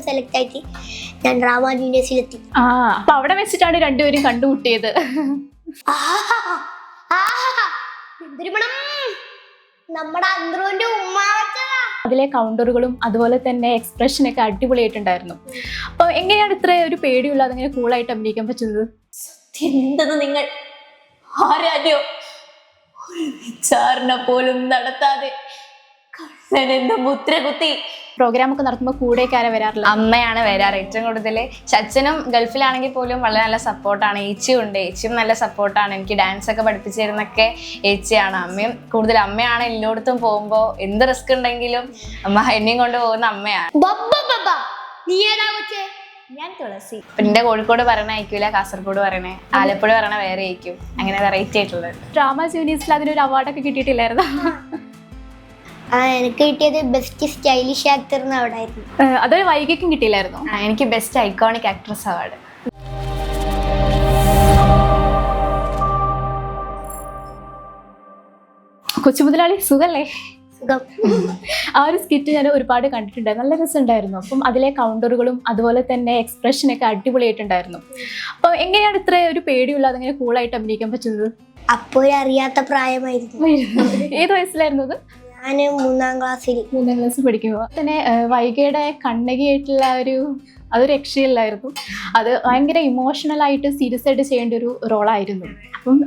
Select ആയിട്ട് ഞാൻ drama ജൂനിയേഴ്സിലെത്തി. അപ്പൊ അവിടെ വെച്ചിട്ടാണ് രണ്ടുപേരും കണ്ടുമുട്ടിയത്. നമ്മുടെ അന്ത്രുവിന്റെ ഉമ്മ വെച്ചതാ. അതിലെ കൗണ്ടറുകളും അതുപോലെ തന്നെ എക്സ്പ്രഷനൊക്കെ അടിപൊളിയായിട്ടുണ്ടായിരുന്നു. അപ്പൊ എങ്ങനെയാണ് ഇത്ര ഒരു പേടിയുള്ളത് അങ്ങനെ കൂളായിട്ട് അഭിനയിക്കാൻ പറ്റുന്നത്? എന്തെന്ന് നിങ്ങൾ ആരാധ്യോ ഒരു വിചാരണ പോലും നടത്താതെ കള്ളനെന്ന് മുദ്ര കുത്തി പ്രോഗ്രാം ഒക്കെ നടത്തുമ്പോൾ കൂടെയൊക്കെ ആരാ വരാറില്ല? അമ്മയാണ് വരാറ് ഏറ്റവും കൂടുതൽ. അച്ഛനും ഗൾഫിലാണെങ്കിൽ പോലും വളരെ നല്ല സപ്പോർട്ടാണ്. ഏച്ചിയും ഉണ്ട്, ഏച്ചിയും നല്ല സപ്പോർട്ടാണ്. എനിക്ക് ഡാൻസ് ഒക്കെ പഠിപ്പിച്ചു തരുന്നൊക്കെ ഏച്ചിയാണ്. അമ്മയും കൂടുതൽ അമ്മയാണ്. എല്ലായിടത്തും പോകുമ്പോൾ എന്ത് റിസ്ക് ഉണ്ടെങ്കിലും അമ്മ എന്നെയും കൊണ്ട് പോകുന്ന അമ്മയാണ്. ഞാൻ തുളസി. എന്റെ കോഴിക്കോട് പറയണ അയക്കൂല, കാസർഗോഡ് പറയണേ, ആലപ്പുഴ പറയണ വേറെ അയക്കും. അങ്ങനെ വെറൈറ്റി ആയിട്ടുള്ളത്. ഡ്രാമ ജൂനിയേഴ്സിൽ അതിനൊരു അവാർഡൊക്കെ കിട്ടിയിട്ടില്ലായിരുന്നു? എനിക്ക് കിട്ടിയത് ബെസ്റ്റ് സ്റ്റൈലിഷ് ആക്ടർ അവിടെ ആയിരുന്നു. അതൊരു വൈകിക്കും കിട്ടിയില്ലായിരുന്നു? എനിക്ക് ബെസ്റ്റ് ഐക്കോണിക് ആക്ട്രസ് അവാർഡ്. കൊച്ചുമുതലാളി സുഖല്ലേ? സുഖം. ആ ഒരു സ്കിറ്റ് ഞാൻ ഒരുപാട് കണ്ടിട്ടുണ്ടായിരുന്നു, നല്ല രസമുണ്ടായിരുന്നു. അപ്പം അതിലെ കൗണ്ടറുകളും അതുപോലെ തന്നെ എക്സ്പ്രഷനൊക്കെ അടിപൊളിയായിട്ടുണ്ടായിരുന്നു. അപ്പൊ എങ്ങനെയാണ് ഇത്ര ഒരു പേടിയുള്ളത് അങ്ങനെ കൂളായിട്ട് അഭിനയിക്കാൻ പറ്റുന്നത്? അപ്പോൾ അറിയാത്ത പ്രായമായിരുന്നു. ഏത് വയസ്സിലായിരുന്നു അത്? ഞാൻ 3ാം ക്ലാസ്സിൽ പഠിക്കുമ്പോൾ തന്നെ വൈഗയുടെ കണ്ണകിയായിട്ടുള്ള അതൊരു രക്ഷയില്ലായിരുന്നു. അത് ഭയങ്കര ഇമോഷണൽ ആയിട്ട് സീരിയസ് ആയിട്ട് ചെയ്യേണ്ട ഒരു റോളായിരുന്നു. അപ്പം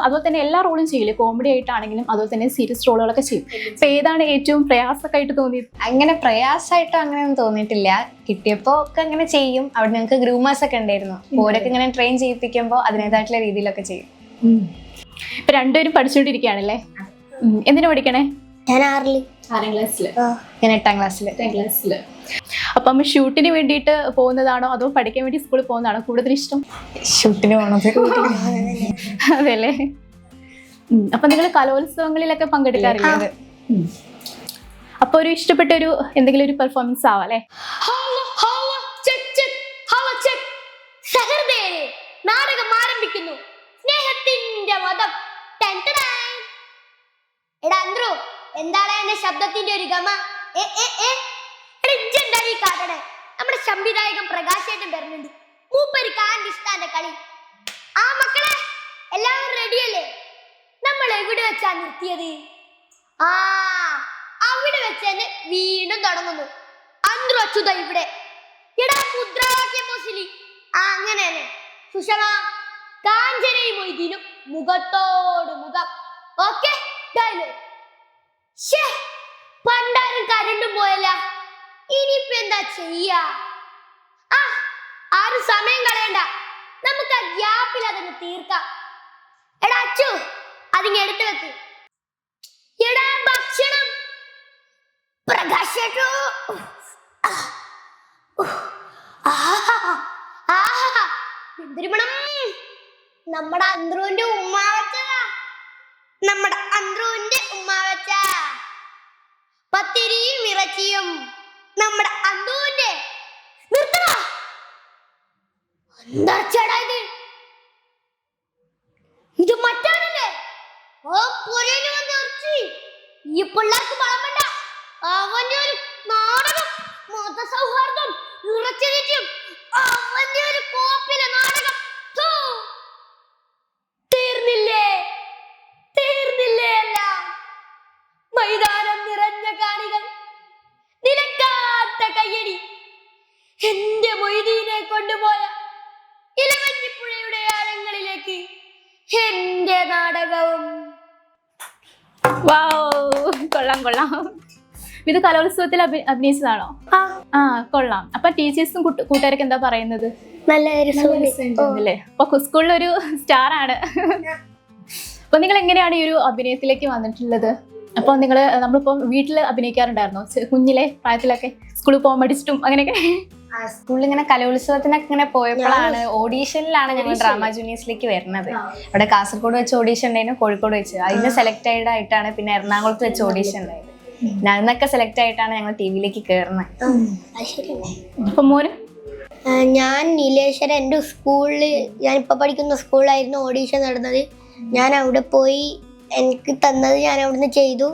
അതുപോലെ തന്നെ എല്ലാ റോളും ചെയ്യില്ലേ, കോമഡി ആയിട്ടാണെങ്കിലും അതുപോലെ തന്നെ സീരിയസ് റോളുകളൊക്കെ ചെയ്യും. അപ്പൊ ഏതാണ് ഏറ്റവും പ്രയാസമൊക്കെ ആയിട്ട് തോന്നിയത്? അങ്ങനെ പ്രയാസമായിട്ടോ അങ്ങനെയൊന്നും തോന്നിയിട്ടില്ല. കിട്ടിയപ്പോ ഒക്കെ അങ്ങനെ ചെയ്യും. അവിടെ ഞങ്ങൾക്ക് ഗ്രൂമേഴ്സ് ഒക്കെ ഉണ്ടായിരുന്നു. ഓരൊക്കെ ഇങ്ങനെ ട്രെയിൻ ചെയ്യിപ്പിക്കുമ്പോൾ അതിനേതായിട്ടുള്ള രീതിയിലൊക്കെ ചെയ്യും. ഇപ്പൊ രണ്ടുപേരും പഠിച്ചുകൊണ്ടിരിക്കുകയാണല്ലേ? എന്തിനാ പഠിക്കണേ? ഞാൻ 6ാം ക്ലാസ്സിൽ. ഞാൻ 8ാം ക്ലാസ്സിൽ. അപ്പം ഷൂട്ടിന് വേണ്ടിയിട്ട് പോകുന്നതാണോ അതോ പഠിക്കാൻ വേണ്ടി സ്കൂളിൽ പോകുന്നതാണോ കൂടുതൽ ഇഷ്ടം? ഷൂട്ടിന് പോണത്. അതെല്ലേ. അപ്പൊ നിങ്ങൾ കലോത്സവങ്ങളിലൊക്കെ പങ്കെടുക്കാറില്ലേ? അപ്പൊ ഒരു ഇഷ്ടപ്പെട്ട എന്തെങ്കിലും ഒരു പെർഫോമൻസ് ആവാം അല്ലെ? നാടകം ആരംഭിക്കുന്നു. സ്നേഹത്തിന്റെ മതം. എടാ അന്ത്രു, എന്താണ് എന്റെ ശബ്ദത്തിന്റെ ഒരു ഗമ? നമ്മുടെ സംവിധായകൻ പ്രകാശേട്ടൻ വരുന്നുണ്ട്. മൂപ്പര് കാണ്ടിഷ്ടാന്റെ കളി. ആ മക്കളെ എല്ലാവരും റെഡിയല്ലേ? നമ്മൾ എവിടെ വെച്ചാ നിർത്തിയത്? അവിടെ വെച്ച് തന്നെ വീണ്ടും തുടങ്ങുന്നു. അന്ത്രു അച്യുത ഇവിടെ. എടാ മുദ്രാവാക്യം മുസ്ലി. അങ്ങനെ തന്നെ. സുഷമ, കാഞ്ചനയും മൊയ്തീനും മുഖത്തോട് മുഖം. Okay, dialogue. പണ്ടാരും കരണ്ടും പോയല്ല. ഇനിയിപ്പോ എന്താ ചെയ്യാ? ആരും സമയം കളയണ്ട, നമുക്ക് ആ ഗ്യാപ്പിൽ അതങ്ങ് തീർക്കാം. എടാ അച്ചു, അതിങ്ങ് എടുത്തു വെക്ക്. എടാ ഭക്ഷണം. പ്രകാശേട്ടു, എന്തൊരു മണം. നമ്മുടെ അന്ത്രുവിന്റെ ഉമ്മ വെച്ചതാ. നമ്മുടെ അന്ത്രുവിന്റെ ഉമ്മ വെച്ച പത്തിരിയും ഇറച്ചിയും. നമ്മുടെ അന്ത്രുവിന്റെ. നിർത്തടാ. എന്താ ചേടാ ഇത്? ഇത് മറ്റാണല്ലേ? പുരയില് വന്ന് ഇറച്ചി. ഈ പിള്ളേർക്ക് വളമണ്ട. അവന്റെ ഒരു നാടകം, മതസൗഹാർദ്ദം, ഇറച്ചി തീറ്റും. അവന്റെ ഒരു കോപ്പിലെ നാടകം. തീർന്നില്ലേ? മൈതാനം നിറഞ്ഞ കാണികൾ, നിലക്കാത്ത കയ്യടി. എന്റെ മൊയ്തീനെ കൊണ്ടുപോയ ഇലവഞ്ഞിപ്പുഴയുടെ ആഴങ്ങളിലേക്ക് എന്റെ നാടകവും. കൊള്ളാം. ഇത് കലോത്സവത്തിൽ അഭിനയിച്ചതാണോ? കൊള്ളാം. അപ്പൊ ടീച്ചേഴ്സും കൂട്ടുകാരൊക്കെ എന്താ പറയുന്നത്? നല്ല രസമുണ്ടല്ലേ? അപ്പൊ സ്കൂളിലൊരു സ്റ്റാർ ആണ്. അപ്പൊ നിങ്ങൾ എങ്ങനെയാണ് ഈ ഒരു അഭിനയത്തിലേക്ക് വന്നിട്ടുള്ളത്? അപ്പൊ നമ്മളിപ്പോ വീട്ടിൽ അഭിനയിക്കാറുണ്ടായിരുന്നോ കുഞ്ഞിലെ പ്രായത്തിലൊക്കെ? സ്കൂളിൽ പോകാൻ പഠിച്ചിട്ടും അങ്ങനെയൊക്കെ? സ്കൂളിൽ ഇങ്ങനെ കലോത്സവത്തിനൊക്കെ ഇങ്ങനെ പോയപ്പോഴാണ്, ഓഡീഷനിലാണ് ഞങ്ങൾ ഡ്രാമ ജൂനിയേഴ്സിലേക്ക് വരുന്നത്. അവിടെ കാസർഗോഡ് വെച്ച് ഓഡീഷൻ ഉണ്ടായിരുന്നു, കോഴിക്കോട് വെച്ച്. അതിന് സെലക്ട് ആയിട്ടാണ് പിന്നെ എറണാകുളത്ത് വെച്ച് ഓഡീഷൻ ഉണ്ടായത്. ഞാനൊക്കെ സെലക്ട് ആയിട്ടാണ് ഞങ്ങൾ ടിവിയിലേക്ക് കയറുന്നത്. അപ്പൊ മോന്? ഞാൻ നീലേശ്വരം, എൻ്റെ സ്കൂളിൽ, ഞാനിപ്പോൾ പഠിക്കുന്ന സ്കൂളിലായിരുന്നു ഓഡീഷൻ നടന്നത്. ഞാൻ അവിടെ പോയി, എനിക്ക് തന്നത് ഞാൻ അവിടുന്ന് ചെയ്തു.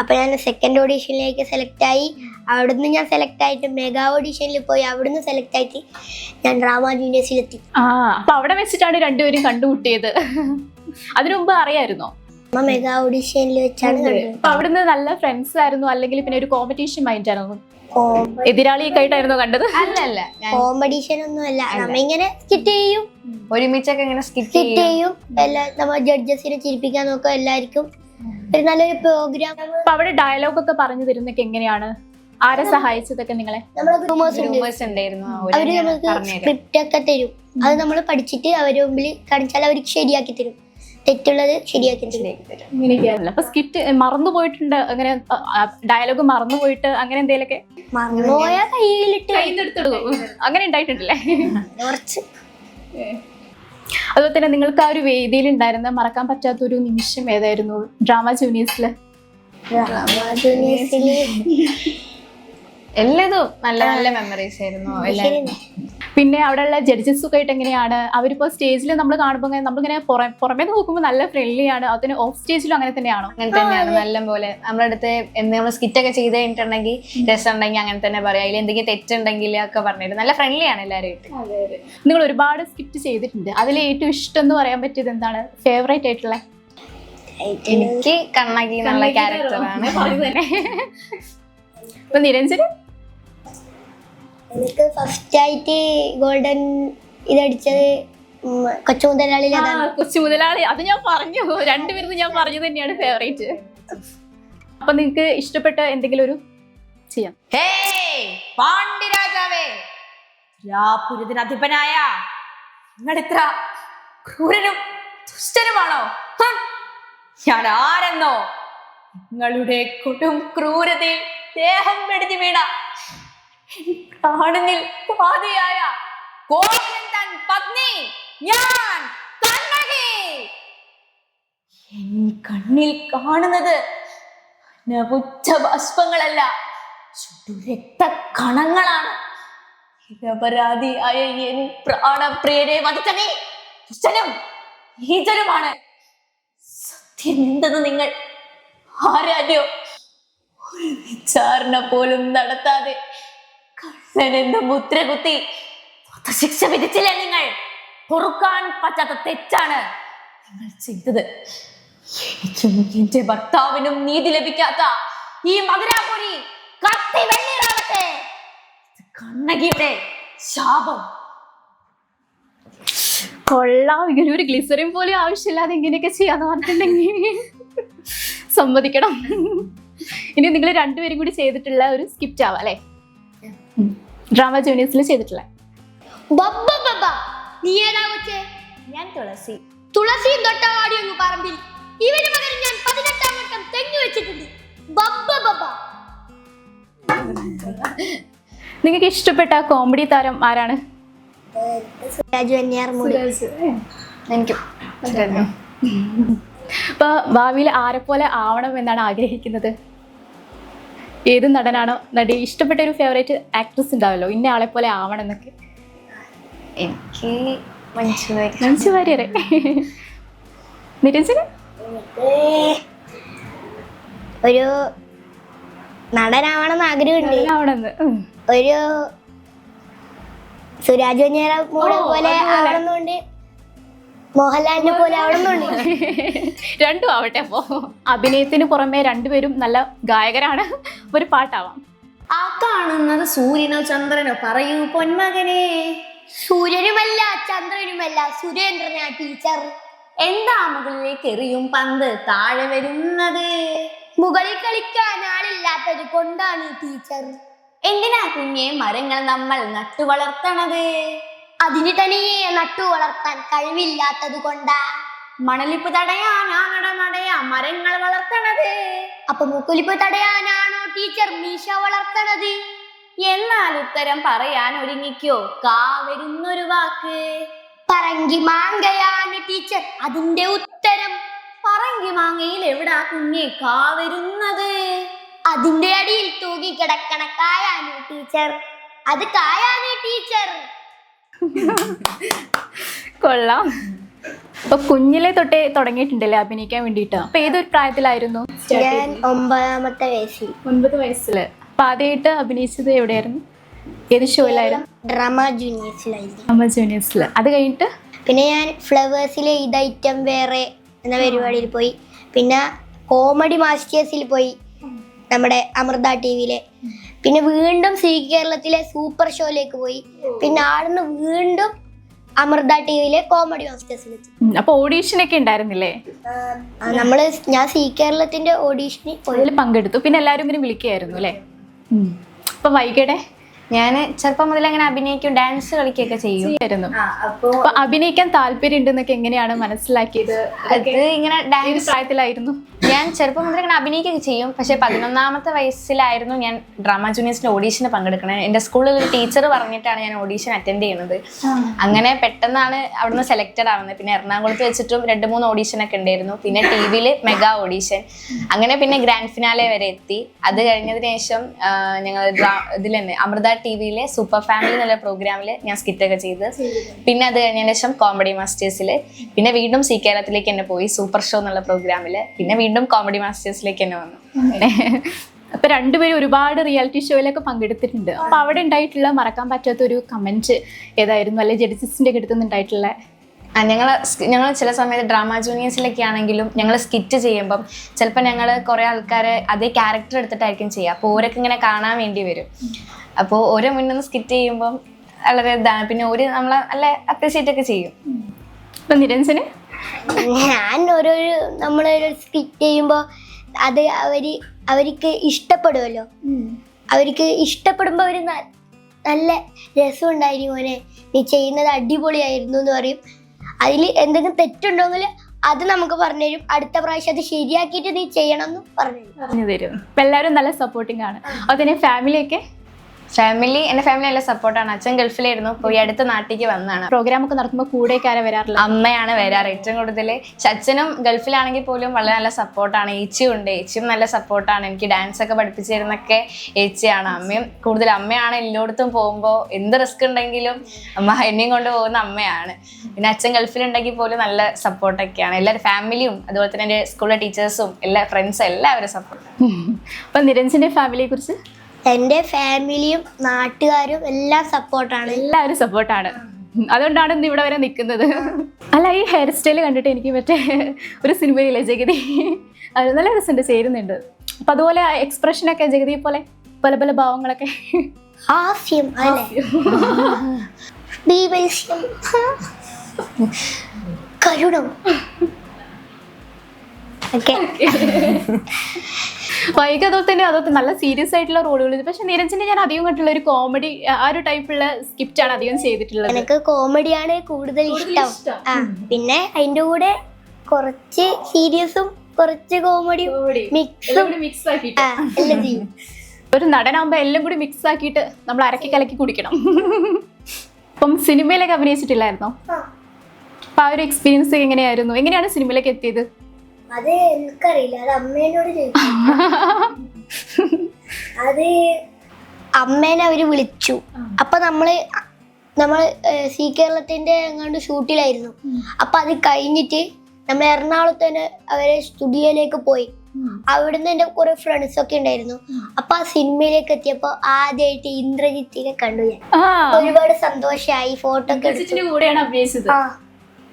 അപ്പോൾ ഞാൻ സെക്കൻഡ് ഓഡീഷനിലേക്ക് സെലക്ട് ആയി. അവിടുന്ന് ഞാൻ സെലക്ട് ആയിട്ട് മെഗാ ഓഡിഷനിൽ പോയി, അവിടുന്ന് സെലക്ട് ആയിട്ട് ഞാൻ ഡ്രാമ ജൂനിയേഴ്സിലെത്തി. അപ്പൊ അവിടെ വെച്ചിട്ടാണ് രണ്ടുപേരും കണ്ടുമുട്ടിയത്. അതിനു മുമ്പ് അറിയായിരുന്നോ? മെഗാ ഓഡിഷനിൽ വെച്ചാണ് കണ്ടത്. അപ്പൊ അവിടുന്ന് നല്ല ഫ്രണ്ട്സ് ആയിരുന്നു, അല്ലെങ്കിൽ പിന്നെ ഒരു കോമ്പറ്റീഷൻ മൈൻഡ് ആയിരുന്നു? എതിരാളിയൊക്കെ ആയിട്ടായിരുന്നോ കണ്ടത്? അല്ലല്ല, കോമ്പറ്റീഷൻ ഒന്നും അല്ല, നമ്മ ഇങ്ങനെ സ്കിറ്റ് ചെയ്യും, ഒരുമിച്ചൊക്കെ ഇങ്ങനെ സ്കിറ്റ് ചെയ്യും, നമ്മ ജഡ്ജസിനെ ചിരിപ്പിക്കാൻ നോക്കും, എല്ലാവർക്കും ഒരു നല്ലൊരു പ്രോഗ്രാം. അപ്പൊ അവിടെ ഡയലോഗ് ഒക്കെ പറഞ്ഞു തരുന്നൊക്കെ എങ്ങനെയാണ്? ആരെ സഹായിച്ചതൊക്കെ നിങ്ങളെ? ഗ്രൂമേഴ്സ് ഉണ്ടായിരുന്നു, അവര് നമുക്ക് സ്ക്രിപ്റ്റ് ഒക്കെ തരും, അത് നമ്മൾ പഠിച്ചിട്ട് അവരുടെ മുമ്പിൽ കാണിച്ചാൽ അവർക്ക് ശരിയാക്കി തരും, തെറ്റുള്ളത് ശരിയാക്കി തരും. ഇങ്ങനെയൊക്കെയാണല്ലോ. അപ്പൊ സ്കിറ്റ് മറന്നു പോയിട്ടുണ്ട്, അങ്ങനെ ഡയലോഗ് മറന്നു പോയിട്ട് അങ്ങനെ എന്തെങ്കിലുമൊക്കെ മറന്നുപോയാ കയ്യിലെടുത്തിടും, അങ്ങനെ ഉണ്ടായിട്ടുണ്ടല്ലേ? കുറച്ച്. അതുപോലെ തന്നെ നിങ്ങൾക്ക് ആ ഒരു വേദിയിൽ ഉണ്ടായിരുന്ന മറക്കാൻ പറ്റാത്തൊരു നിമിഷം ഏതായിരുന്നു ഡ്രാമ ജൂനിയേഴ്സില്? എല്ലാതും നല്ല നല്ല മെമ്മറീസ് ആയിരുന്നു എല്ലാവരും. പിന്നെ അവിടെയുള്ള ജഡ്ജസ് ഒക്കെ ആയിട്ട് എങ്ങനെയാണ്? അവരിപ്പോ സ്റ്റേജിൽ നമ്മൾ കാണുമ്പോൾ നമ്മളിങ്ങനെ പുറമേ നോക്കുമ്പോൾ നല്ല ഫ്രണ്ട്ലി ആണ്, അതിന് ഓഫ് സ്റ്റേജിലും അങ്ങനെ തന്നെയാണോ? അങ്ങനെ തന്നെയാണ്, നല്ല പോലെ നമ്മുടെ അടുത്ത് എന്തെങ്കിലും സ്കിറ്റ് ഒക്കെ ചെയ്ത് കഴിഞ്ഞിട്ടുണ്ടെങ്കിൽ രസം ഉണ്ടെങ്കിൽ അങ്ങനെ തന്നെ പറയാം, അതിൽ എന്തെങ്കിലും തെറ്റുണ്ടെങ്കിൽ ഒക്കെ പറഞ്ഞിട്ട് നല്ല ഫ്രണ്ട്ലി ആണ് എല്ലാവരും. നിങ്ങൾ ഒരുപാട് സ്കിറ്റ് ചെയ്തിട്ടുണ്ട്, അതിൽ ഏറ്റവും ഇഷ്ടം എന്ന് പറയാൻ പറ്റിയത് എന്താണ്? ഫേവറേറ്റ് ആയിട്ടുള്ള? എനിക്ക് കണ്ണകി എന്നുള്ള ക്യാരക്ടറാണ്. ഇപ്പൊ നിരഞ്ജന്? എനിക്ക് ഫസ്റ്റ് ആയിട്ട് ഗോൾഡൻ ഇതടിച്ചത് കൊച്ചുമുതലാളി. കൊച്ചുമുതലാളി, അത് ഞാൻ പറഞ്ഞു, രണ്ടുപേരും ഞാൻ പറഞ്ഞു തന്നെയാണ് ഫേവറേറ്റ്. അപ്പൊ നിങ്ങക്ക് ഇഷ്ടപ്പെട്ട എന്തെങ്കിലും ഒരു ചെയ്യാം? പാണ്ഡ്യരാജാവേ, രാപുരത്തിനധിപനായ നിങ്ങൾ ഇത്ര ക്രൂരനും ദുഷ്ടനുമാണോ? ഞാൻ ആരെന്നോ? നിങ്ങളുടെ കൊടും ക്രൂരതയിൽ ദേഹം വെടിഞ്ഞു വീണ പ്രാണനിൽ പാതിയായ കോവലൻ തൻ പത്നി ഞാൻ കണ്ണകി. എൻ കണ്ണിൽ കാണുന്നത് നവുച്ച-ബാഷ്പങ്ങളല്ല, രക്തകണങ്ങളാണ്. നിരപരാധിയായ എൻ പ്രാണപ്രിയരെ വധിച്ച നീ ദുഷ്ടനും നീചനുമാണ്. സത്യം എന്തെന്ന് നിങ്ങൾ ആരാധ്യോ? ഒരു വിചാരണ പോലും നടത്താതെ കള്ളൻ എന്ന മുദ്ര കുത്തി ശിക്ഷ വിധിച്ചില്ലേ നിങ്ങൾ? പൊറുക്കാൻ പറ്റാത്ത തെറ്റാണ് നിങ്ങൾ ചെയ്തത്. എനിക്കും എന്റെ ഭർത്താവിനും നീതി ലഭിക്കാത്ത ഈ മധുരാപുരി കത്തി വെണ്ണീറാവട്ടെ. കണ്ണകിയുടെ ശാപം. കൊള്ളാം, ഇങ്ങനെ ഒരു ഗ്ലിസറിൻ പോലും ആവശ്യമില്ലാതെ ഇങ്ങനെയൊക്കെ ചെയ്യാന്ന് പറഞ്ഞിട്ടുണ്ടെങ്കിൽ സമ്മതിക്കണം. ഇനി നിങ്ങൾ രണ്ടുപേരും കൂടി ചെയ്തിട്ടുള്ള ഒരു സ്കിപ്റ്റ് ആവാം അല്ലെ? ഡ്രാമ ജൂനിയേഴ്സിൽ ചെയ്തിട്ടുള്ള. നീ ഏതാ കൊച്ചേ? ഞാൻ തുളസി. തുളസിയും തൊട്ടവാടിയൊന്നു പറമ്പിൽ ഇവന് പകരം ഞാൻ 18 വട്ടം തെങ്ങു വെച്ചിട്ടുണ്ട്. നിങ്ങൾക്ക് ഇഷ്ടപ്പെട്ട കോമഡി താരം ആരാണ്? എനിക്കും. അപ്പൊ ഭാവിയിൽ ആരെപ്പോലെ ആവണം എന്നാണ് ആഗ്രഹിക്കുന്നത്? ഏത് നടനാണോ നടി? ഇഷ്ടപ്പെട്ട ഒരു ഫേവറേറ്റ് ആക്ട്രസ് ഉണ്ടാവല്ലോ, ഇന്ന ആളെ പോലെ ആവണം എന്നൊക്കെ. എനിക്ക് മഞ്ജു വാര്യരെ. നിരഞ്ജന്? ഒരു നടനാവണമെന്ന് ആഗ്രഹമുണ്ട്. ആവണമെന്ന് ഒരു സുരാജ് വെഞ്ഞാറ പോലെ ആവണമെന്നുണ്ട്, മോഹൻലാലിനെ പോലെ ആവണമെന്നുണ്ട്. രണ്ടും ആവട്ടെ. അപ്പോ അഭിനയത്തിന് പുറമെ രണ്ടുപേരും നല്ല ഗായകരാണ്. ഒരു പാട്ടാവാം. ആ കാണുന്നത് സൂര്യനോ ചന്ദ്രനോ? പറയൂ പൊന്മകനെ. സൂര്യനുമല്ല ചന്ദ്രനുമല്ല, സുരേന്ദ്രനാ ടീച്ചർ. എന്താ മുകളിലേക്ക് എറിയും പന്ത് താഴെ വരുന്നത്? മുകളിൽ കളിക്കാൻ ആളില്ലാത്തത് കൊണ്ടാണ് ടീച്ചർ. എന്തിനാ കുഞ്ഞെ മരങ്ങൾ നമ്മൾ നട്ടു വളർത്തണത്? അതിന് തനിയെ നട്ടു വളർത്താൻ കഴിവില്ലാത്തത് കൊണ്ടാ. മണലിപ്പ് തടയാനാണടമടയാ മരങ്ങൾ വളർത്തണത്. അപ്പൊ മുക്കുലിപ്പ് തടയാനാണോ ടീച്ചർ മീശ വളർത്തണത്? എന്നാൽ ഉത്തരം പറയാൻ ഒരുങ്ങിക്കോ, കാ വരുന്നൊരു വാക്ക്. പറങ്കി മാങ്കയാണ് ടീച്ചർ അതിന്റെ ഉത്തരം. പറങ്കി മാങ്ങയിൽ എവിടാ കുഞ്ഞെ കാ വരുന്നത്? അതിന്റെ അടിയിൽ തൂങ്ങി കിടക്കണ കായാണ് ടീച്ചർ, അത് കായാണ് ടീച്ചർ. കൊള്ളാം. അപ്പൊ കുഞ്ഞിലെ തൊട്ടേ തുടങ്ങിയിട്ടുണ്ടല്ലേ അഭിനയിക്കാൻ വേണ്ടിയിട്ട്? അപ്പൊ ഏതൊരു പ്രായത്തിലായിരുന്നു? ഞാൻ 9ാമത്തെ വയസ്സിൽ. 9 വയസ്സില്. അപ്പൊ ആദ്യമായിട്ട് അഭിനയിച്ചത് എവിടെയായിരുന്നു? ഏത് ഷോയിലായിരുന്നു? ഡ്രാമ ജൂനിയേഴ്സിലായിരുന്നു. അമ്മ ജൂനിയേഴ്സിൽ. അത് കഴിഞ്ഞിട്ട് പിന്നെ ഞാൻ ഫ്ലവേഴ്സിലെ ഇത് ഐറ്റം വേറെ എന്ന പരിപാടിയിൽ പോയി. പിന്നെ കോമഡി മാസ്റ്റേഴ്സിൽ പോയി, നമ്മുടെ അമൃത ടിവിയിലെ. പിന്നെ വീണ്ടും സി കേരളത്തിലെ സൂപ്പർ ഷോയിലേക്ക് പോയി. പിന്നെ ആടുന്ന് വീണ്ടും അമൃത ടിവിയിലെ കോമഡി മാസ്റ്റേഴ്സിൽ എത്തി. അപ്പൊ ഓഡീഷൻ ഒക്കെ ഉണ്ടായിരുന്നില്ലേ? ഞാൻ സി കേരളത്തിന്റെ ഓഡീഷനിൽ പോയി. അതിൽ പങ്കെടുത്തു. പിന്നെ എല്ലാവരും ഇങ്ങനെ വിളിക്കുകയായിരുന്നു അല്ലേ? അപ്പൊ വൈകയുടെ ഞാൻ ചെറുപ്പം മുതൽ അങ്ങനെ അഭിനയിക്കും, ഡാൻസ് കളിക്കുകയൊക്കെ ചെയ്യും. അപ്പൊ അഭിനയിക്കാൻ താല്പര്യം ഉണ്ടെന്നൊക്കെ എങ്ങനെയാണ് മനസ്സിലാക്കിയത്? അത് ഇങ്ങനെ ഡാൻസ് പ്രായത്തിലായിരുന്നു? ഞാൻ ചെറുപ്പം മുതൽ ഇങ്ങനെ അഭിനയിക്കുകയൊക്കെ ചെയ്യും. പക്ഷെ 11ാമത്തെ വയസ്സിലായിരുന്നു ഞാൻ ഡ്രാമ ജൂനിയേഴ്സിന്റെ ഓഡീഷന് പങ്കെടുക്കണത്. എൻ്റെ സ്കൂളിൽ ഒരു ടീച്ചർ പറഞ്ഞിട്ടാണ് ഞാൻ ഓഡീഷൻ അറ്റൻഡ് ചെയ്യുന്നത്. അങ്ങനെ പെട്ടെന്നാണ് അവിടുന്ന് സെലക്റ്റഡ് ആവുന്നത്. പിന്നെ എറണാകുളത്ത് വെച്ചിട്ടും 2-3 ഓഡീഷനൊക്കെ ഉണ്ടായിരുന്നു. പിന്നെ ടി വിയിൽ മെഗാ ഓഡീഷൻ, അങ്ങനെ പിന്നെ ഗ്രാൻഡ് ഫിനാലെ വരെ എത്തി. അത് കഴിഞ്ഞതിന് ശേഷം ഞങ്ങൾ ഇതിൽ തന്നെ അമൃത ടി വിയിലെ സൂപ്പർ ഫാമിലി എന്നുള്ള പ്രോഗ്രാമിൽ ഞാൻ സ്കിറ്റൊക്കെ ചെയ്ത്. പിന്നെ അത് കഴിഞ്ഞതിന് ശേഷം കോമഡി മാസ്റ്റേഴ്സിൽ, പിന്നെ വീണ്ടും സി കേരളത്തിലേക്ക് തന്നെ പോയി സൂപ്പർ ഷോ എന്നുള്ള പ്രോഗ്രാമിൽ, പിന്നെ വീണ്ടും കോമഡി മാസ്റ്റേഴ്സിലേക്ക് തന്നെ വന്നു. അപ്പൊ രണ്ടുപേരും ഒരുപാട് റിയാലിറ്റി ഷോയിലൊക്കെ പങ്കെടുത്തിട്ടുണ്ട്. അപ്പൊ അവിടെ ഉണ്ടായിട്ടുള്ള മറക്കാൻ പറ്റാത്ത ഒരു കമന്റ് ഏതായിരുന്നു? അല്ലെ ജഡ്ജസിന്റെ ഒക്കെ അടുത്തുനിന്നുണ്ടായിട്ടുള്ള? ഞങ്ങൾ ചില സമയത്ത് ഡ്രാമ ജൂനിയേഴ്സിലൊക്കെ ആണെങ്കിലും ഞങ്ങൾ സ്കിറ്റ് ചെയ്യുമ്പം ചിലപ്പോൾ ഞങ്ങൾ കുറേ ആൾക്കാരെ അതേ ക്യാരക്ടർ എടുത്തിട്ടായിരിക്കും ചെയ്യുക. അപ്പോൾ ഓരൊക്കെ ഇങ്ങനെ കാണാൻ വേണ്ടി വരും. അപ്പോൾ ഓരോ മുന്നൊന്ന് സ്കിറ്റ് ചെയ്യുമ്പം വളരെ ഇതാണ്. പിന്നെ ഒരു നമ്മളെ നല്ല അപ്രീഷിയേറ്റ് ഒക്കെ ചെയ്യും. അപ്പൊ നിരഞ്ജന്? ഞാൻ നമ്മളൊരു സ്കിറ്റ് ചെയ്യുമ്പോൾ അത് അവർക്ക് ഇഷ്ടപ്പെടുമല്ലോ. അവർക്ക് ഇഷ്ടപ്പെടുമ്പോൾ അവർ നല്ല രസമുണ്ടായിരുന്നു, മോനെ നീ ചെയ്യുന്നത് അടിപൊളിയായിരുന്നു എന്ന് പറയും. അതിൽ എന്തെങ്കിലും തെറ്റുണ്ടെങ്കിൽ അത് നമുക്ക് പറഞ്ഞു തരും. അടുത്ത പ്രാവശ്യം അത് ശരിയാക്കിയിട്ട് നീ ചെയ്യണം എന്ന് പറഞ്ഞു തരും. അപ്പൊ എല്ലാവരും നല്ല സപ്പോർട്ടിങ് ആണ്. അതിനെ ഫാമിലിയൊക്കെ? എൻ്റെ ഫാമിലി നല്ല സപ്പോർട്ടാണ്. അച്ഛൻ ഗൾഫിലായിരുന്നു, പോയി അടുത്ത നാട്ടിലേക്ക് വന്നതാണ്. പ്രോഗ്രാം ഒക്കെ നടത്തുമ്പോൾ കൂടെയൊക്കെ ആരാ വരാറില്ല? അമ്മയാണ് വരാറ് ഏറ്റവും കൂടുതൽ. അച്ഛനും ഗൾഫിലാണെങ്കിൽ പോലും വളരെ നല്ല സപ്പോർട്ടാണ്. ഏച്ചിയും നല്ല സപ്പോർട്ടാണ്. എനിക്ക് ഡാൻസ് ഒക്കെ പഠിപ്പിച്ചു തരുന്നൊക്കെ ഏച്ചിയാണ്. അമ്മയാണ് എല്ലായിടത്തും പോകുമ്പോൾ എന്ത് റിസ്ക് ഉണ്ടെങ്കിലും എന്നെയും കൊണ്ട് പോകുന്ന അമ്മയാണ്. പിന്നെ അച്ഛൻ ഗൾഫിലുണ്ടെങ്കിൽ പോലും നല്ല സപ്പോർട്ടൊക്കെയാണ്. എല്ലാവരും ഫാമിലിയും അതുപോലെ തന്നെ എൻ്റെ സ്കൂളിലെ ടീച്ചേഴ്സും എല്ലാ ഫ്രണ്ട്സും എല്ലാവരും സപ്പോർട്ട്. അപ്പൊ നിരഞ്ജന്റെ ഫാമിലിയെ കുറിച്ച്? എൻ്റെ ഫാമിലിയും നാട്ടുകാരും എല്ലാം സപ്പോർട്ടാണ്. എല്ലാവരും സപ്പോർട്ടാണ്. അതുകൊണ്ടാണ് ഇന്ന് ഇവിടെ വരെ നിൽക്കുന്നത്. അല്ല, ഈ ഹെയർ സ്റ്റൈൽ കണ്ടിട്ട് എനിക്ക് മറ്റേ ഒരു സിനിമയിലെ ജഗതി, അത് നല്ല രസമുണ്ട്, ചേരുന്നുണ്ട്. അപ്പൊ അതുപോലെ എക്സ്പ്രഷനൊക്കെ ജഗതിയെ പോലെ പല പല ഭാവങ്ങളൊക്കെ. ഹാസ്യം അല്ലേ? ബീഭത്സം, കരുണം ഒക്കെ. വൈകി അതുപോലെ തന്നെ നല്ല സീരിയസ് ആയിട്ടുള്ള റോളുകൾ. പക്ഷെ നിരഞ്ജനെ ഞാൻ അധികം കണ്ടുള്ള ഒരു കോമഡി ആ ഒരു ടൈപ്പുള്ള സ്കിപ്റ്റ് ആണ് അധികം ചെയ്തിട്ടുള്ളത്. എനിക്ക് കോമഡിയാണ് കൂടുതൽ ഇഷ്ടം. പിന്നെ അതിന്റെ കൂടെ കുറച്ച് സീരിയസും കുറച്ച് കോമഡിയും മിക്സ് ആക്കിയിട്ട് എല്ലാം ചെയ്യും. ഒരു നടനാകുമ്പോ എല്ലാം കൂടി മിക്സ് ആക്കിയിട്ട് നമ്മൾ അരക്കി കലക്കി കുടിക്കണം. അപ്പം സിനിമയിലൊക്കെ അഭിനയിച്ചിട്ടില്ലായിരുന്നോ? അപ്പൊ ആ ഒരു എക്സ്പീരിയൻസ് എങ്ങനെയായിരുന്നു? എങ്ങനെയാണ് സിനിമയിലേക്ക് എത്തിയത്? അത് എനിക്കറിയില്ല, അത് അമ്മേനോട് ചോദിച്ചു. അത് അമ്മേനെ അവര് വിളിച്ചു. അപ്പൊ നമ്മള് സി കേരളത്തിന്റെ എങ്ങാണ്ട് ഷൂട്ടിലായിരുന്നു. അപ്പൊ അത് കഴിഞ്ഞിട്ട് നമ്മൾ എറണാകുളത്ത് തന്നെ അവരെ സ്റ്റുഡിയോയിലേക്ക് പോയി. അവിടുന്ന് എന്റെ കുറെ ഫ്രണ്ട്സ് ഒക്കെ ഉണ്ടായിരുന്നു. അപ്പൊ ആ സിനിമയിലേക്ക് എത്തിയപ്പോ ആദ്യമായിട്ട് ഇന്ദ്രജിത്തിനെ കണ്ടു ഞാൻ. ഒരുപാട് സന്തോഷമായി. ഫോട്ടോ ഒക്കെ കൂടെയാണ് അഭിനയിച്ചത്.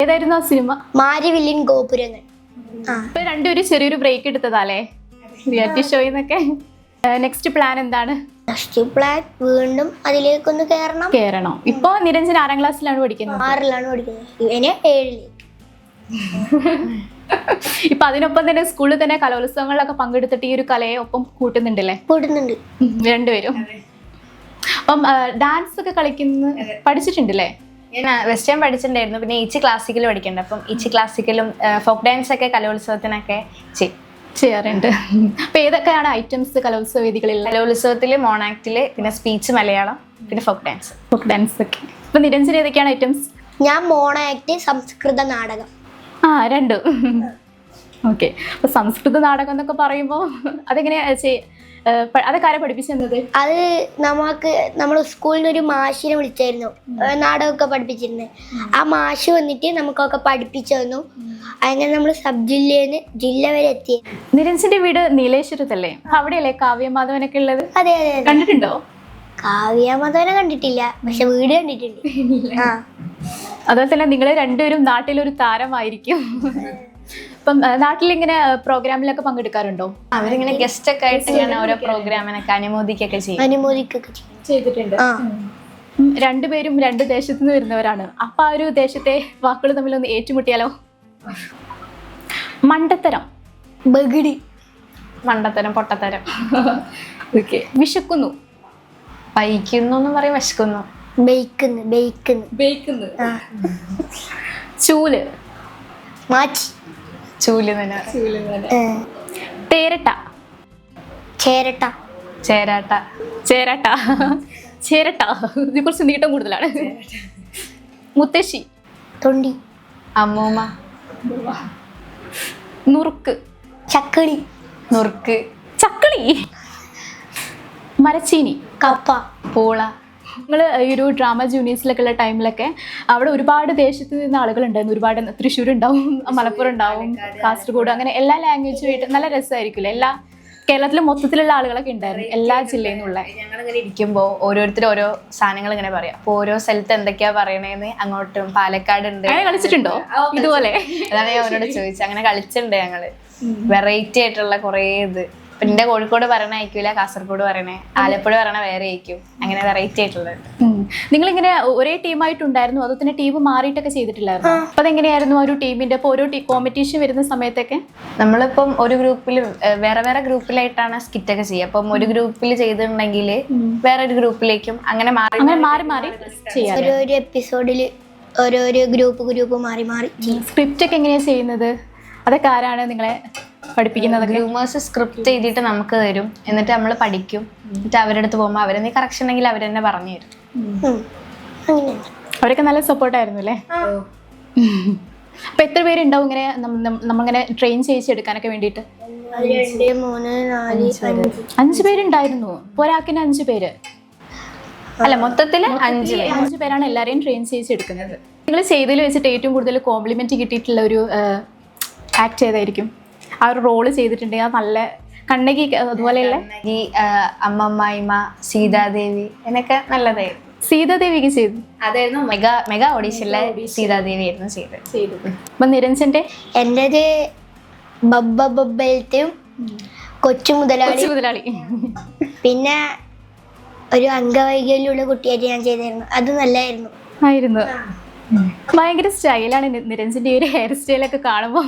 ഏതായിരുന്നു ആ സിനിമ? മാരിവില്ലിൻ ഗോപുരങ്ങൾ. ഇപ്പൊ രണ്ടുപേരും ചെറിയൊരു ബ്രേക്ക് എടുത്തതാലേ റിയാലിറ്റി ഷോയിന്നൊക്കെ. നെക്സ്റ്റ് പ്ലാൻ എന്താണ്? നെക്സ്റ്റ് പ്ലാൻ വീണ്ടും അതിലേക്കൊന്ന് കയറണം. ഇപ്പൊ നിരഞ്ജൻ 6ാം ക്ലാസ്സിലാണ് പഠിക്കുന്നത്? 6ലാണ് പഠിക്കുന്നത്. ഇവന് 7ലേക്ക്. ഇപ്പൊ അതിനൊപ്പം തന്നെ സ്കൂളിൽ തന്നെ കലോത്സവങ്ങളിലൊക്കെ പങ്കെടുത്തിട്ട് ഈ ഒരു കലയെ ഒപ്പം കൂട്ടുന്നുണ്ട് രണ്ടുപേരും. അപ്പം ഡാൻസ് ഒക്കെ പഠിച്ചിട്ടുണ്ടല്ലേ? ഞാൻ വെസ്റ്റേൺ പഠിച്ചിട്ടുണ്ടായിരുന്നു. പിന്നെ ഈച്ചി ക്ലാസിക്കൽ പഠിക്കണ്ട. അപ്പം ഈച്ചി ക്ലാസിക്കലും ഫോക്ക് ഡാൻസ് ഒക്കെ കലോത്സവത്തിനൊക്കെ ചെയ്യാറുണ്ട്. അപ്പൊ ഏതൊക്കെയാണ് ഐറ്റംസ് കലോത്സവ വേദികളിൽ? കലോത്സവത്തിൽ മോണാക്ടില്, പിന്നെ സ്പീച്ച് മലയാളം, പിന്നെ ഫോക്ക് ഡാൻസ് ഒക്കെ. അപ്പൊ നിരഞ്ജൻ ഏതൊക്കെയാണ് ഐറ്റംസ്? ഞാൻ മോണാക്ട്, സംസ്കൃത നാടകം. രണ്ടും. ഓക്കെ. അപ്പൊ സംസ്കൃത നാടകം എന്നൊക്കെ പറയുമ്പോൾ അതെങ്ങനെയാ അതൊക്കെ പഠിപ്പിച്ചത്? അത് നമ്മൾ സ്കൂളിൽ നിന്ന് ഒരു മാഷിനെ വിളിച്ചായിരുന്നു, നാടകമൊക്കെ പഠിപ്പിച്ചിരുന്നത്. ആ മാഷ് വന്നിട്ട് നമുക്കൊക്കെ പഠിപ്പിച്ചു തന്നു. അങ്ങനെ നമ്മൾ സബ് ജില്ലയിൽ ജില്ല വരെ എത്തി. നിരഞ്ജന്റെ വീട് നീലേശ്വരത്തല്ലേ? അവിടെയല്ലേ കാവ്യമാധവനൊക്കെ ഉള്ളത്? അതെ അതെ അതെ. കണ്ടിട്ടുണ്ടോ? കാവ്യമാധവനെ കണ്ടിട്ടില്ല, പക്ഷെ വീട് കണ്ടിട്ടുണ്ട്. ആ അതുപോലെ തന്നെ നിങ്ങൾ രണ്ടുപേരും നാട്ടിലൊരു താരമായിരിക്കും. ഇപ്പം നാട്ടിലിങ്ങനെ പ്രോഗ്രാമിലൊക്കെ പങ്കെടുക്കാറുണ്ടോ? അവരിങ്ങനെ ഗസ്റ്റ് ഒക്കെ ആയിട്ട് ഇങ്ങനെ ഓരോ പ്രോഗ്രാമിനൊക്കെ അനുമോദിക്കൊക്കെ ചെയ്യും. അനുമോദിക്കൊക്കെ ചെയ്തിട്ടുണ്ട്. രണ്ടുപേരും രണ്ട് ദേശത്തു നിന്ന് വരുന്നവരാണ്. അപ്പൊ ആ ഒരു ദേശത്തെ വാക്കുകൾ തമ്മിലൊന്ന് ഏറ്റുമുട്ടിയാലോ? മണ്ടത്തരം, ബഗിടി, മണ്ടത്തരം, പൊട്ടത്തരം. ഓക്കെ. വിശക്കുന്നു, പൈക്കുന്നു പറയും, വിശക്കുന്നു, ബേക്കുന്നു ബേക്കുന്നു ബേക്കുന്നു. ചൂല്, മാച്ച്, ചൂല് തന്നെ. തേരട്ട, ചേരട്ട, ചേരാട്ട, ചേരട്ട, ചേരട്ട. ഇതിനെ കുറിച്ച് നീട്ടം കൂടുതലാണ്. മുത്തശ്ശി, തൊണ്ടി, അമ്മൂമ്മ, നുറുക്ക്, ചക്കളി, നുറുക്ക്, ചക്കളി, മരച്ചീനി, കപ്പ, പൂള. നിങ്ങൾ ഈ ഒരു ഡ്രാമ ജൂനിയേഴ്സിലൊക്കെ ഉള്ള ടൈമിലൊക്കെ അവിടെ ഒരുപാട് ദേശത്ത് നിന്ന് ആളുകളുണ്ടായിരുന്നു. ഒരുപാട് തൃശ്ശൂർ ഉണ്ടാവും, മലപ്പുറം ഉണ്ടാവും, കാസർഗോഡ്, അങ്ങനെ എല്ലാ ലാംഗ്വേജുമായിട്ട് നല്ല രസമായിരിക്കില്ല. എല്ലാ കേരളത്തിലെ മൊത്തത്തിലുള്ള ആളുകളൊക്കെ ഉണ്ടായിരുന്നു, എല്ലാ ജില്ലയിൽ നിന്നുള്ള. ഞങ്ങളിങ്ങനെ ഇരിക്കുമ്പോൾ ഓരോരുത്തർ ഓരോ സാധനങ്ങൾ ഇങ്ങനെ പറയാം. അപ്പോൾ ഓരോ സ്ഥലത്ത് എന്തൊക്കെയാ പറയണേന്ന് അങ്ങോട്ടും പാലക്കാട് ഉണ്ട്. അങ്ങനെ കളിച്ചിട്ടുണ്ടോ ഇതുപോലെ? അതാണ് ഞാൻ അവരോട് ചോദിച്ചത്. അങ്ങനെ കളിച്ചിട്ടുണ്ട് ഞങ്ങള്. വെറൈറ്റി ആയിട്ടുള്ള കുറേ ഇത്. ഇപ്പൊ എന്റെ കോഴിക്കോട് പറയണ ആയിരിക്കില്ല, കാസർഗോഡ് പറയണേ, ആലപ്പുഴ പറയണ വേറെ ആയിരിക്കും. അങ്ങനെ വെറൈറ്റി ആയിട്ടുള്ളത്. നിങ്ങളിങ്ങനെ ഒരേ ടീമായിട്ടുണ്ടായിരുന്നു, അതോ തന്നെ ടീം മാറിയിട്ടൊക്കെ ചെയ്തിട്ടില്ലായിരുന്നു? അപ്പൊ അതെങ്ങനെയായിരുന്നു ഒരു ടീമിന്റെ? ഇപ്പൊ ഓരോ കോമ്പറ്റീഷൻ വരുന്ന സമയത്തൊക്കെ നമ്മളിപ്പം ഒരു ഗ്രൂപ്പിൽ വേറെ വേറെ ഗ്രൂപ്പിലായിട്ടാണ് സ്കിറ്റ് ഒക്കെ ചെയ്യുക. അപ്പം ഒരു ഗ്രൂപ്പിൽ ചെയ്തിട്ടുണ്ടെങ്കിൽ വേറെ ഒരു ഗ്രൂപ്പിലേക്കും അങ്ങനെ മാറി മാറി ചെയ്യാം. ഓരോരോ എപ്പിസോഡില് ഓരോരോ ഗ്രൂപ്പ് മാറി മാറി. സ്ക്രിപ്റ്റ് ഒക്കെ എങ്ങനെയാ ചെയ്യുന്നത്? അതൊക്കെ ആരാണ് നിങ്ങളെ പഠിപ്പിക്കുന്നത്? ഗ്രൂമേഴ്സ് സ്ക്രിപ്റ്റ് എഴുതിയിട്ട് നമുക്ക് തരും, എന്നിട്ട് നമ്മൾ പഠിക്കും. എന്നിട്ട് അവരുടെ അടുത്ത് പോകുമ്പോൾ അവരെന്തെങ്കിലും കറക്ഷൻ ഉണ്ടെങ്കിൽ അവരെന്നെ പറഞ്ഞു തരും. അവരൊക്കെ നല്ല സപ്പോർട്ടായിരുന്നു അല്ലേ? അപ്പൊ എത്ര പേരുണ്ടാവും ഇങ്ങനെ നമ്മളിങ്ങനെ ട്രെയിൻ ചെയ്യിച്ചെടുക്കാനൊക്കെ വേണ്ടിയിട്ട്? 2, 3, 4, 5 പേരുണ്ടായിരുന്നു. ഒരാൾക്കിന് 5 പേര് അല്ല, മൊത്തത്തില് 5 പേരാണ് എല്ലാരെയും ട്രെയിൻ ചെയ്യിച്ചെടുക്കുന്നത്. നിങ്ങൾ ചെയ്തതിൽ വെച്ചിട്ട് ഏറ്റവും കൂടുതൽ കോംപ്ലിമെന്റ് കിട്ടിയിട്ടുള്ള ഒരു ആക്ട് ചെയ്തായിരിക്കും? ആ ഒരു റോള് ചെയ്തിട്ടുണ്ടെങ്കിൽ നല്ല കണ്ണകി അതുപോലെയുള്ള ഈ അമ്മമ്മ, സീതാദേവി, എന്നൊക്കെ നല്ലതായിരുന്നു. സീതാദേവിക്ക് ചെയ്തു. അതായിരുന്നു മെഗാ ഓഡീഷനിലെ സീതാദേവി ആയിരുന്നു ചെയ്തത്. അപ്പൊ നിരഞ്ജന്റെ? എന്റേത് ബബ്ബലത്തും കൊച്ചു മുതലാളി, പിന്നെ ഒരു അംഗവൈകല്യമുള്ള കുട്ടിയായിട്ട് ഞാൻ ചെയ്തായിരുന്നു. അത് നല്ലായിരുന്നു. ഭയങ്കര സ്റ്റൈലാണ് നിരഞ്ജന്റെ ഈ ഒരു ഹെയർ സ്റ്റൈലൊക്കെ കാണുമ്പോൾ.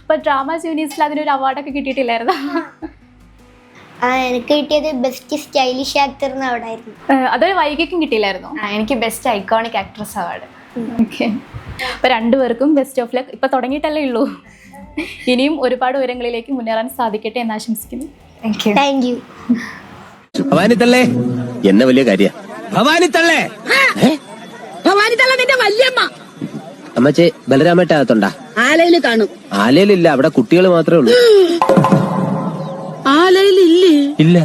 അപ്പൊ ഡ്രാമ ജൂനിയേഴ്സിൽ അതിനൊരു അവാർഡൊക്കെ കിട്ടിയിട്ടില്ലായിരുന്നു? എനിക്ക് കിട്ടിയത് ബെസ്റ്റ് സ്റ്റൈലിഷ് ആക്ടർ അവാർഡായിരുന്നു. അതൊരു വൈകിക്കും കിട്ടിയില്ലായിരുന്നു? എനിക്ക് best iconic actress award. Okay. അപ്പൊ രണ്ടുപേർക്കും ബെസ്റ്റ് ഓഫ് ലക്ക്. ഇപ്പൊ തുടങ്ങിയിട്ടല്ലേ ഉള്ളൂ, ഇനിയും ഒരുപാട് ഉയരങ്ങളിലേക്ക് മുന്നേറാൻ സാധിക്കട്ടെ എന്ന് ആശംസിക്കുന്നു. Thank you. ഭവാനിത്തള്ളേ, എന്നെ വലിയ കാര്യ. ഭവാനിത്തള്ളേ, ഭവാനിത്തള്ള നിന്റെ വല്യമ്മ. അമ്മച്ചേ ബലരാമേട്ടകത്തുണ്ടാ? ആലയില് കാണും. ആലയിലില്ല, അവിടെ കുട്ടികൾ മാത്രമേ ഉള്ളൂ. ആലയിലില്ലേ? ഇല്ല.